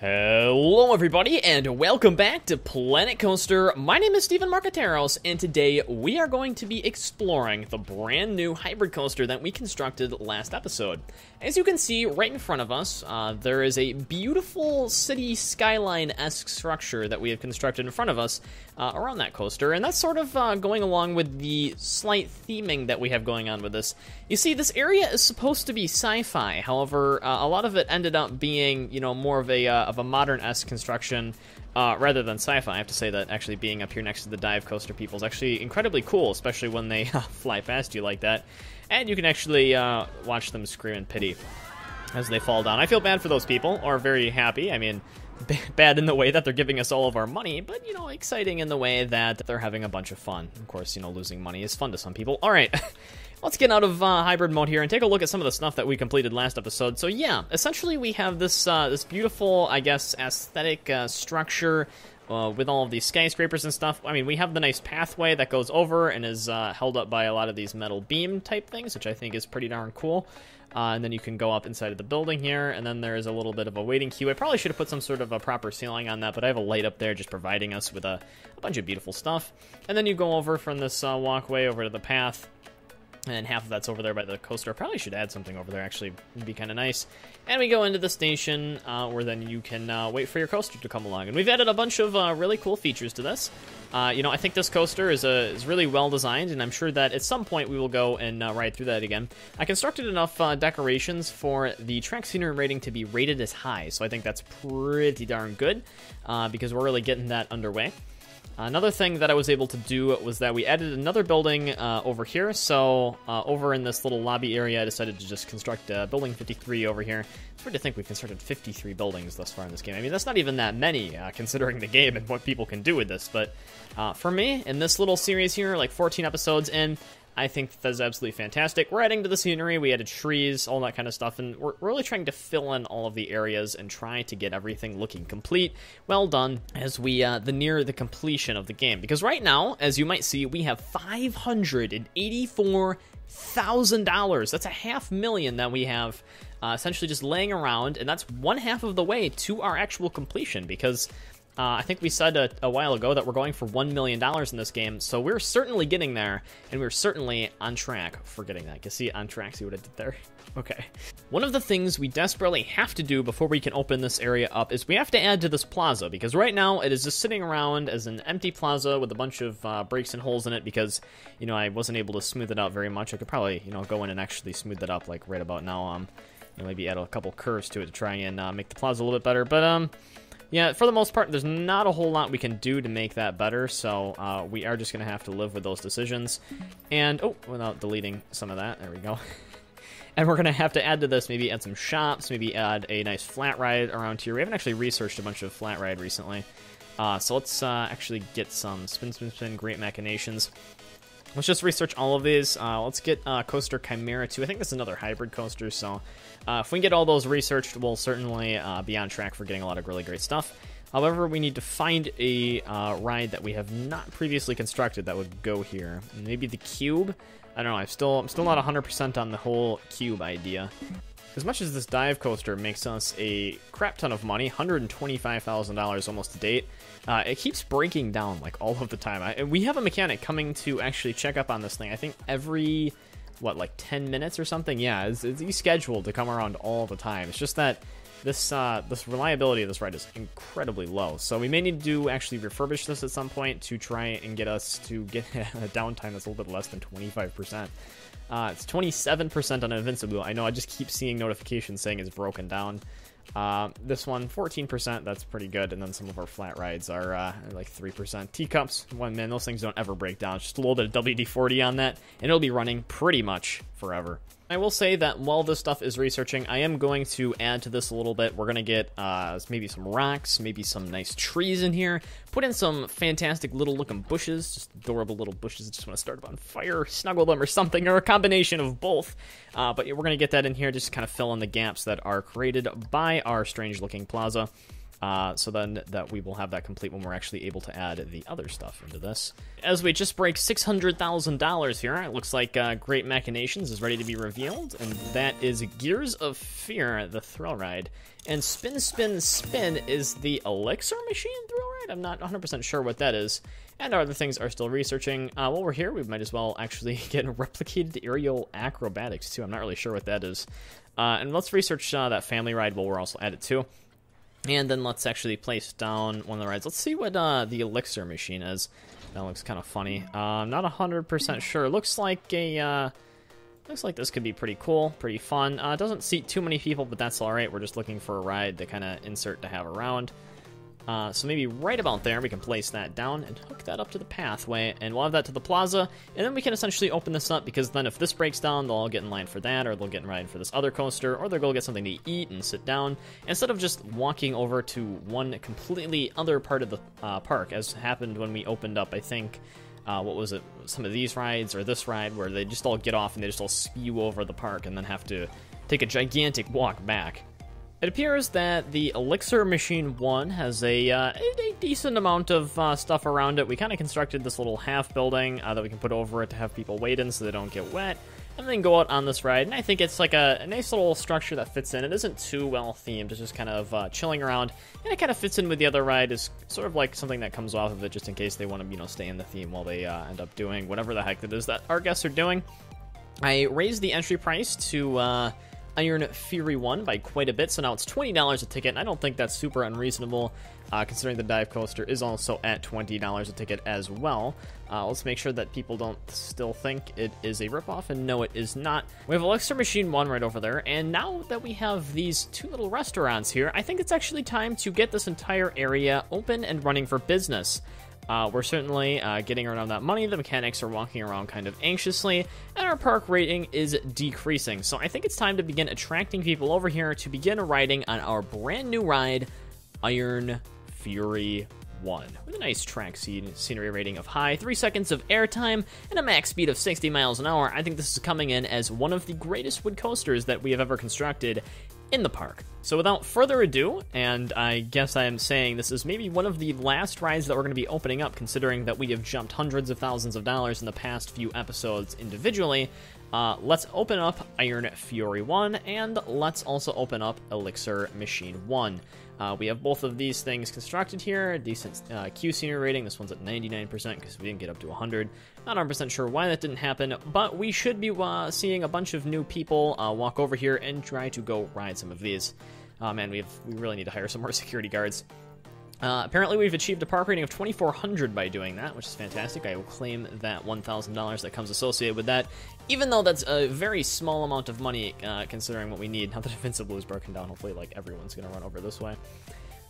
Hello everybody, and welcome back to Planet Coaster. My name is Steven Markaterios, and today we are going to be exploring the brand new hybrid coaster that we constructed last episode. As you can see right in front of us, there is a beautiful city skyline-esque structure that we have constructed in front of us around that coaster, and that's sort of going along with the slight theming that we have going on with this. You see, this area is supposed to be sci-fi, however, a lot of it ended up being, you know, more of a modern-esque construction rather than sci-fi. I have to say that actually being up here next to the dive coaster people is actually incredibly cool, especially when they fly past you like that. And you can actually watch them scream in pity as they fall down. I feel bad for those people, or very happy. I mean, bad in the way that they're giving us all of our money, but, you know, exciting in the way that they're having a bunch of fun. Of course, you know, losing money is fun to some people. All right. Let's get out of hybrid mode here and take a look at some of the stuff that we completed last episode. So yeah, essentially we have this this beautiful, I guess, aesthetic structure with all of these skyscrapers and stuff. I mean, we have the nice pathway that goes over and is held up by a lot of these metal beam type things, which I think is pretty darn cool. And then you can go up inside of the building here, and then there is a little bit of a waiting queue. I probably should have put some sort of a proper ceiling on that, but I have a light up there just providing us with a bunch of beautiful stuff. And then you go over from this walkway over to the path. And half of that's over there by the coaster. I probably should add something over there, actually. It'd be kind of nice. And we go into the station, where then you can wait for your coaster to come along. And we've added a bunch of really cool features to this. You know, I think this coaster is really well designed, and I'm sure that at some point we will go and ride through that again. I constructed enough decorations for the track scenery rating to be rated as high, so I think that's pretty darn good, because we're really getting that underway. Another thing that I was able to do was that we added another building over here. So over in this little lobby area, I decided to just construct building 53 over here. It's weird to think we've constructed 53 buildings thus far in this game. I mean, that's not even that many considering the game and what people can do with this. But for me, in this little series here, like 14 episodes in, I think that's absolutely fantastic. We're adding to the scenery, we added trees, all that kind of stuff, and we're really trying to fill in all of the areas and try to get everything looking complete, well done, as we near the completion of the game. Because right now, as you might see, we have $584,000. That's $500,000 that we have essentially just laying around, and that's one half of the way to our actual completion, because I think we said a while ago that we're going for $1 million in this game, so we're certainly getting there, and we're certainly on track for getting that. You can see on track, see what I did there? Okay. One of the things we desperately have to do before we can open this area up is we have to add to this plaza, because right now it is just sitting around as an empty plaza with a bunch of breaks and holes in it, because, you know, I wasn't able to smooth it out very much. I could probably, you know, go in and actually smooth it up, like, right about now. You know, maybe add a couple curves to it to try and make the plaza a little bit better, but, yeah, for the most part, there's not a whole lot we can do to make that better, so we are just going to have to live with those decisions. And, oh, without deleting some of that, there we go. And we're going to have to add to this, maybe add some shops, maybe add a nice flat ride around here. We haven't actually researched a bunch of flat ride recently. So let's actually get some spin, great machinations. Let's just research all of these. Let's get Coaster Chimera 2. I think this is another hybrid coaster, so if we can get all those researched, we'll certainly be on track for getting a lot of really great stuff. However, we need to find a ride that we have not previously constructed that would go here. Maybe the cube? I don't know, I'm still not 100% on the whole cube idea. As much as this dive coaster makes us a crap ton of money, $125,000 almost to date, it keeps breaking down like all of the time. We have a mechanic coming to actually check up on this thing. I think every, what, like 10 minutes or something? Yeah, he's scheduled to come around all the time. It's just that this reliability of this ride is incredibly low. So we may need to actually refurbish this at some point to try and get us to get a downtime that's a little bit less than 25%. It's 27% on Invincible. I know I just keep seeing notifications saying it's broken down. This one, 14%, that's pretty good. And then some of our flat rides are like 3%. Teacups, man, those things don't ever break down. Just a little bit of WD-40 on that, and it'll be running pretty much forever. I will say that while this stuff is researching, I am going to add to this a little bit. We're going to get maybe some rocks, maybe some nice trees in here, put in some fantastic little looking bushes, just adorable little bushes that just want to start them on fire, snuggle them or something, or a combination of both. But yeah, we're going to get that in here, just kind of fill in the gaps that are created by our strange looking plaza. So then that we will have that complete when we're actually able to add the other stuff into this. As we just break $600,000 here, it looks like Great Machinations is ready to be revealed, and that is Gears of Fear, the thrill ride. And Spin, Spin, Spin is the Elixir Machine thrill ride? I'm not 100% sure what that is. And our other things are still researching. While we're here, we might as well actually get replicated aerial acrobatics, too. I'm not really sure what that is. And let's research that family ride while we're also at it, too. And then let's actually place down one of the rides. Let's see what the Elixir Machine is. That looks kind of funny. I'm not 100% sure. Looks like this could be pretty cool, pretty fun. It doesn't seat too many people, but that's all right. We're just looking for a ride to kind of insert to have around. So maybe right about there, we can place that down and hook that up to the pathway, and we'll have that to the plaza, and then we can essentially open this up, because then if this breaks down, they'll all get in line for that, or they'll get in line for this other coaster, or they'll go get something to eat and sit down, instead of just walking over to one completely other part of the park, as happened when we opened up, I think, what was it, some of these rides, or this ride, where they just all get off and they just all spew over the park, and then have to take a gigantic walk back. It appears that the Elixir Machine 1 has a decent amount of stuff around it. We kind of constructed this little half building that we can put over it to have people wait in so they don't get wet, and then go out on this ride. And I think it's like a nice little structure that fits in. It isn't too well themed, it's just kind of chilling around, and it kind of fits in with the other ride. It's sort of like something that comes off of it just in case they want to, stay in the theme while they end up doing whatever the heck it is that our guests are doing. I raised the entry price to Iron Fury 1 by quite a bit, so now it's $20 a ticket, and I don't think that's super unreasonable, considering the dive coaster is also at $20 a ticket as well. Let's make sure that people don't still think it is a ripoff, and no, it is not. We have Elixir Machine 1 right over there, and now that we have these two little restaurants here, I think it's actually time to get this entire area open and running for business. We're certainly getting around that money. The mechanics are walking around kind of anxiously, and our park rating is decreasing. So I think it's time to begin attracting people over here to begin riding on our brand new ride, Iron Fury 1, with a nice track scenery rating of high, 3 seconds of airtime, and a max speed of 60 miles an hour. I think this is coming in as one of the greatest wood coasters that we have ever constructed in the park. So without further ado, and I guess I am saying this is maybe one of the last rides that we're going to be opening up, considering that we have jumped hundreds of thousands of dollars in the past few episodes individually, let's open up Iron Fury 1, and let's also open up Elixir Machine 1. We have both of these things constructed here, decent Q scenery rating. This one's at 99% because we didn't get up to 100. Not 100% sure why that didn't happen, but we should be seeing a bunch of new people walk over here and try to go ride some of these. Man, we really need to hire some more security guards. Apparently we've achieved a park rating of 2,400 by doing that, which is fantastic. I will claim that $1,000 that comes associated with that, even though that's a very small amount of money considering what we need. Now that Invincible is broken down, hopefully like everyone's going to run over this way.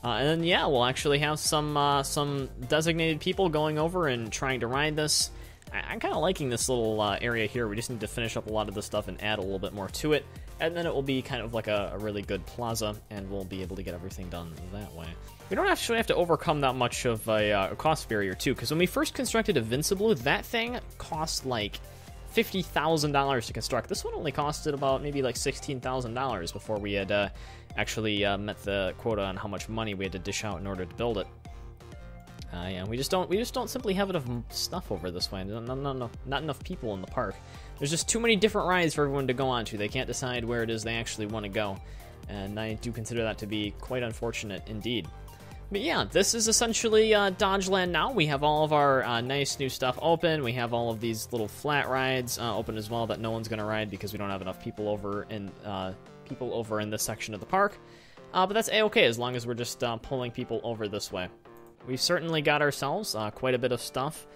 And then yeah, we'll actually have some designated people going over and trying to ride this. I'm kind of liking this little area here. We just need to finish up a lot of this stuff and add a little bit more to it, and then it will be kind of like a really good plaza, and we'll be able to get everything done that way. We don't actually have to overcome that much of a cost barrier, too, because when we first constructed Invincible, that thing cost like $50,000 to construct. This one only costed about maybe like $16,000 before we had actually met the quota on how much money we had to dish out in order to build it. Yeah, we just don't simply have enough stuff over this way. Not enough people in the park. There's just too many different rides for everyone to go on to. They can't decide where it is they actually want to go, and I do consider that to be quite unfortunate indeed. But yeah, this is essentially Dodgeland now. We have all of our nice new stuff open. We have all of these little flat rides open as well that no one's going to ride because we don't have enough people over in this section of the park. But that's a-okay as long as we're just pulling people over this way. We've certainly got ourselves quite a bit of stuff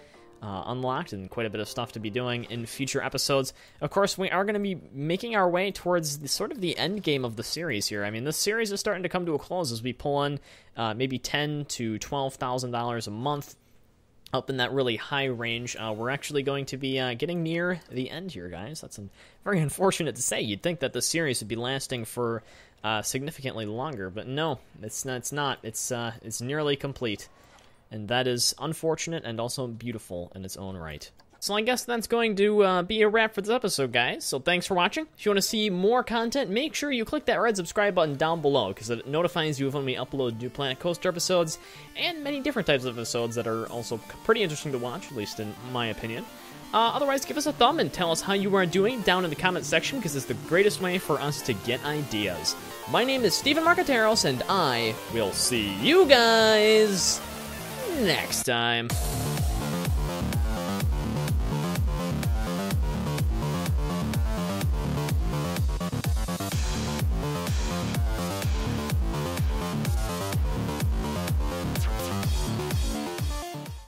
unlocked and quite a bit of stuff to be doing in future episodes. Of course, we are going to be making our way towards sort of the end game of the series here. I mean, this series is starting to come to a close as we pull in maybe $10,000 to $12,000 a month, up in that really high range. We're actually going to be getting near the end here, guys. That's very unfortunate to say. You'd think that the series would be lasting for significantly longer, but no, it's not. It's nearly complete. And that is unfortunate and also beautiful in its own right. So I guess that's going to be a wrap for this episode, guys. So thanks for watching. If you want to see more content, make sure you click that red subscribe button down below, because it notifies you of when we upload new Planet Coaster episodes, and many different types of episodes that are also pretty interesting to watch, at least in my opinion. Otherwise, give us a thumb and tell us how you are doing down in the comment section, because it's the greatest way for us to get ideas. My name is Steven Markateros, and I will see you guys next time.